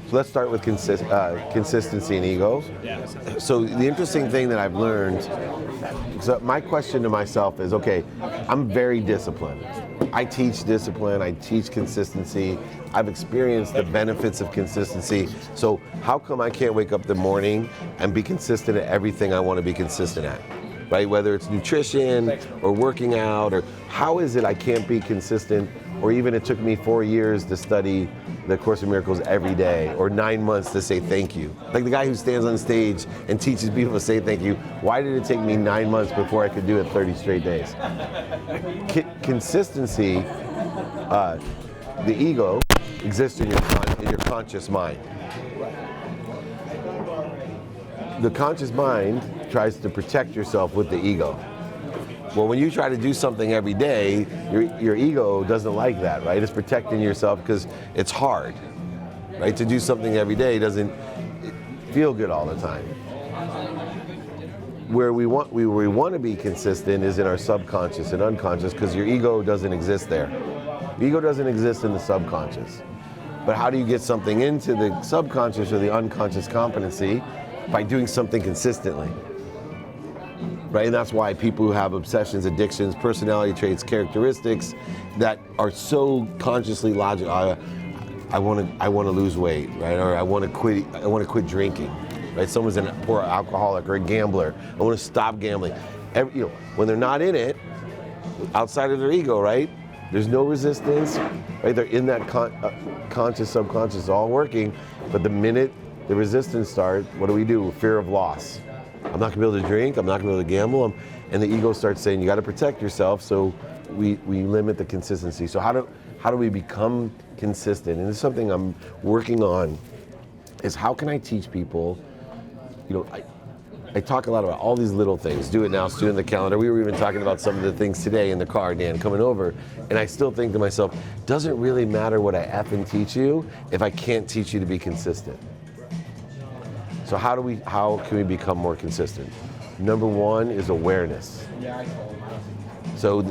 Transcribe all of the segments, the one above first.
So let's start with consistency and ego. So the interesting thing that I've learned, so my question to myself is, okay, I'm very disciplined. I teach discipline, I teach consistency. I've experienced the benefits of consistency. So how come I can't wake up in the morning and be consistent at everything I want to be consistent at? Right? Whether it's nutrition or working out, or how is it I can't be consistent, or even it took me 4 years to study the Course in Miracles every day, or 9 months to say thank you. Like the guy who stands on stage and teaches people to say thank you. Why did it take me 9 months before I could do it 30 straight days? Consistency, the ego exists in your conscious mind. The conscious mind tries to protect yourself with the ego. Well, when you try to do something every day, your ego doesn't like that, right? It's protecting yourself because it's hard, right? To do something every day doesn't feel good all the time. Where we want to be consistent is in our subconscious and unconscious, because your ego doesn't exist there. The ego doesn't exist in the subconscious. But how do you get something into the subconscious or the unconscious competency? By doing something consistently. Right? And that's why people who have obsessions, addictions, personality traits, characteristics that are so consciously logical. I want to lose weight, right? Or I want to quit drinking. Right? Someone's a poor alcoholic or a gambler. I want to stop gambling. When they're not in it, outside of their ego, right? There's no resistance, right? They're in that conscious, subconscious, all working. But the minute the resistance starts, what do? Fear of loss. I'm not gonna be able to drink, I'm not gonna be able to gamble, and the ego starts saying you gotta protect yourself, so we limit the consistency. So how do we become consistent? And it's something I'm working on, is how can I teach people, I talk a lot about all these little things, do it now, student in the calendar. We were even talking about some of the things today in the car, Dan, coming over, and I still think to myself, doesn't really matter what I effing teach you if I can't teach you to be consistent. So how can we become more consistent? Number one is awareness. So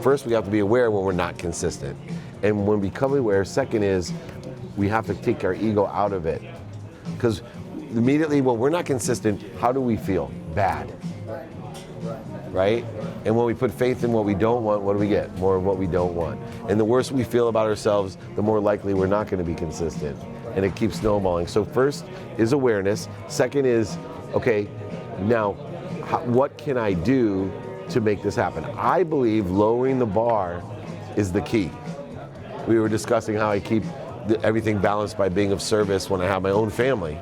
first we have to be aware when we're not consistent. And when we become aware, second is we have to take our ego out of it. Because immediately when we're not consistent, how do we feel? Bad. Right? And when we put faith in what we don't want, what do we get? More of what we don't want. And the worse we feel about ourselves, the more likely we're not going to be consistent. And it keeps snowballing. So first is awareness. Second is, okay, now what can I do to make this happen? I believe lowering the bar is the key. We were discussing how I keep everything balanced by being of service when I have my own family.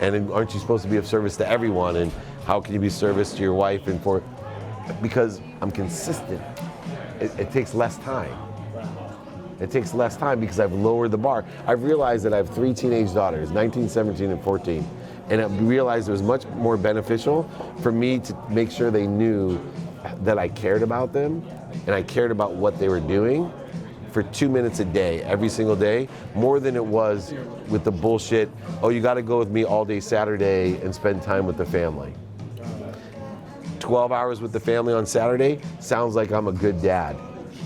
And aren't you supposed to be of service to everyone? And how can you be service to your wife because I'm consistent. It takes less time. It takes less time because I've lowered the bar. I've realized that I have 3 teenage daughters, 19, 17, and 14. And I realized it was much more beneficial for me to make sure they knew that I cared about them and I cared about what they were doing for 2 minutes a day, every single day, more than it was with the bullshit, oh, you gotta go with me all day Saturday and spend time with the family. 12 hours with the family on Saturday sounds like I'm a good dad.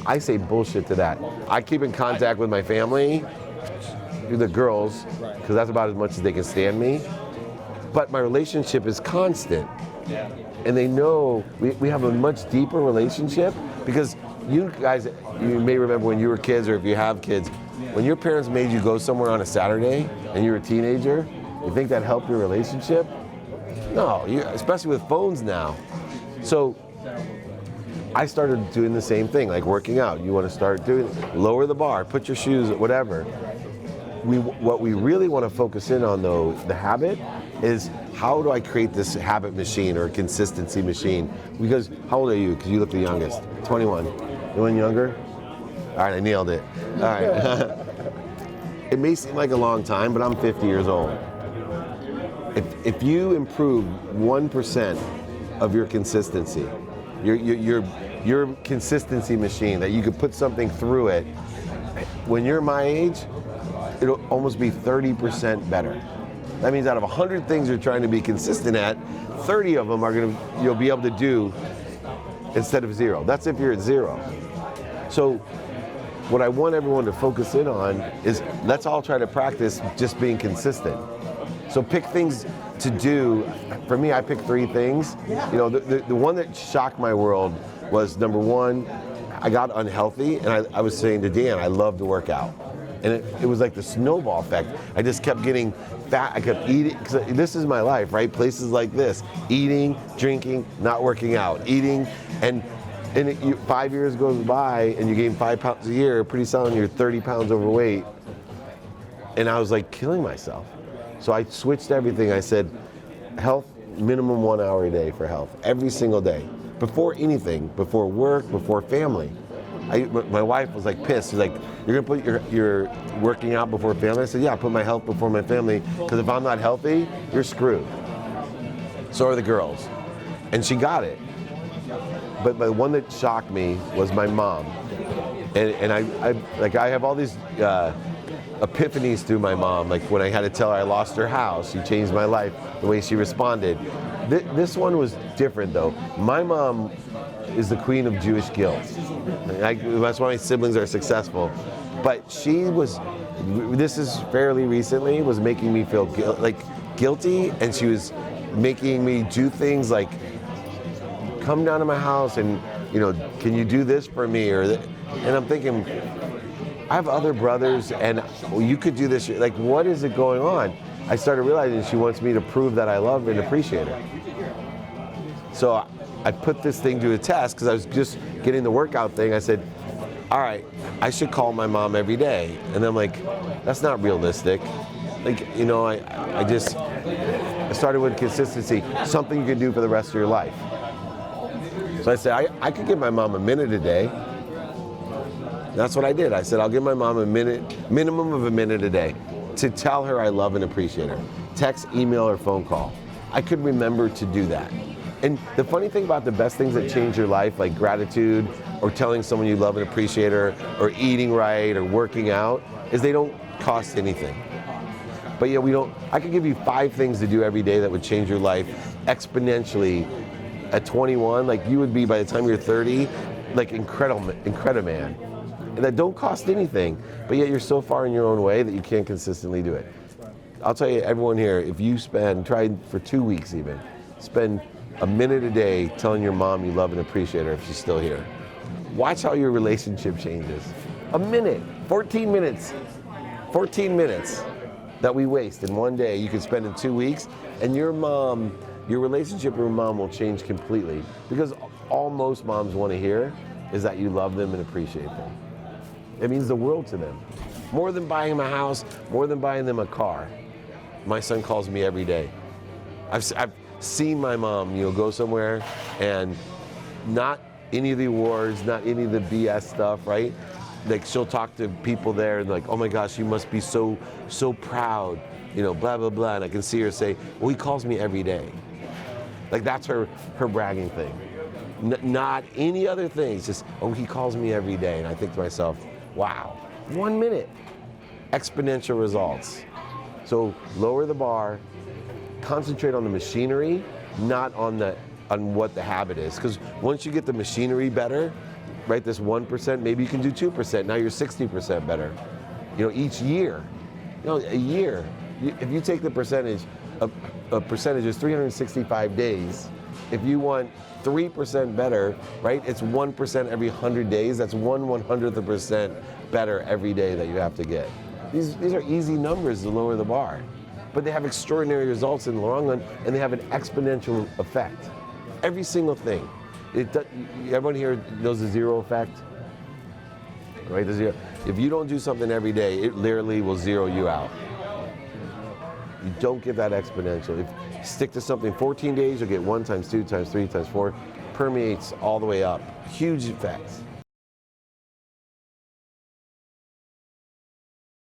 I say bullshit to that. I keep in contact with my family, the girls, because that's about as much as they can stand me. But my relationship is constant. And they know we have a much deeper relationship because you guys, you may remember when you were kids, or if you have kids, when your parents made you go somewhere on a Saturday and you were a teenager, you think that helped your relationship? No, especially with phones now. So I started doing the same thing, like working out. You want to start doing, lower the bar, put your shoes, whatever. What we really want to focus in on, though, the habit, is how do I create this habit machine or consistency machine? Because how old are you? Because you look the youngest. 21. You want younger? All right, I nailed it. All right. It may seem like a long time, but I'm 50 years old. If you improve 1% of your consistency, your consistency machine, that you could put something through it, when you're my age, it'll almost be 30% better. That means out of 100 things you're trying to be consistent at, 30 of them you'll be able to do instead of 0. That's if you're at 0. So what I want everyone to focus in on is let's all try to practice just being consistent. So pick things to do. For me, I picked 3 things. You know, the one that shocked my world was, number one, I got unhealthy, and I was saying to Dan, I love to work out. And it was like the snowball effect. I just kept getting fat. I kept eating, because this is my life, right? Places like this, eating, drinking, not working out, eating, and 5 years goes by and you gain 5 pounds a year, pretty soon you're 30 pounds overweight. And I was like killing myself. So I switched everything. I said, health, minimum 1 hour a day for health, every single day. Before anything, before work, before family. My wife was like pissed. She's like, you're gonna put your working out before family? I said, yeah, I put my health before my family, because if I'm not healthy, you're screwed. So are the girls. And she got it. But the one that shocked me was my mom. And I have all these epiphanies through my mom. Like when I had to tell her I lost her house, she changed my life, the way she responded. This one was different though. My mom is the queen of Jewish guilt. That's why my siblings are successful. But she was, this is fairly recently, was making me feel guilty, and she was making me do things like, come down to my house and, you know, can you do this for me? And I'm thinking, I have other brothers and you could do this. Like, what is it going on? I started realizing she wants me to prove that I love and appreciate her. So I put this thing to a test because I was just getting the workout thing. I said, all right, I should call my mom every day. And I'm like, that's not realistic. Like, you know, I started with consistency, something you can do for the rest of your life. So I said, I could give my mom a minute a day. That's what I did. I said, I'll give my mom a minute, minimum of a minute a day, to tell her I love and appreciate her. Text, email, or phone call. I could remember to do that. And the funny thing about the best things that change your life, like gratitude, or telling someone you love and appreciate her, or eating right, or working out, is they don't cost anything. But yeah, I could give you 5 things to do every day that would change your life exponentially. At 21, like you would be by the time you're 30, like incrediman. And that don't cost anything, but yet you're so far in your own way that you can't consistently do it. I'll tell you, everyone here, if you try for 2 weeks even, spend a minute a day telling your mom you love and appreciate her if she's still here. Watch how your relationship changes. A minute, 14 minutes that we waste in one day, you can spend in 2 weeks, and your relationship with your mom will change completely, because all most moms want to hear is that you love them and appreciate them. It means the world to them. More than buying them a house, more than buying them a car. My son calls me every day. I've seen my mom, go somewhere and not any of the awards, not any of the BS stuff, right? Like she'll talk to people there and like, oh my gosh, you must be so proud, blah, blah, blah. And I can see her say, well, he calls me every day. Like that's her bragging thing. Not any other things, just, oh, he calls me every day. And I think to myself, wow, 1 minute, exponential results. So lower the bar, concentrate on the machinery, not on what the habit is. Because once you get the machinery better, right, this 1%, maybe you can do 2%. Now you're 60% better. Each year, a year. If you take the percentage, a percentage is 365 days. If you want 3% better, right, it's 1% every 100 days. That's 1/100th of a percent better every day that you have to get. These are easy numbers to lower the bar, but they have extraordinary results in the long run, and they have an exponential effect. Every single thing. Everyone here knows the zero effect, right? The zero. If you don't do something every day, it literally will zero you out. You don't get that exponential. If you stick to something 14 days, you'll get 1 times 2 times 3 times 4, permeates all the way up. Huge effects.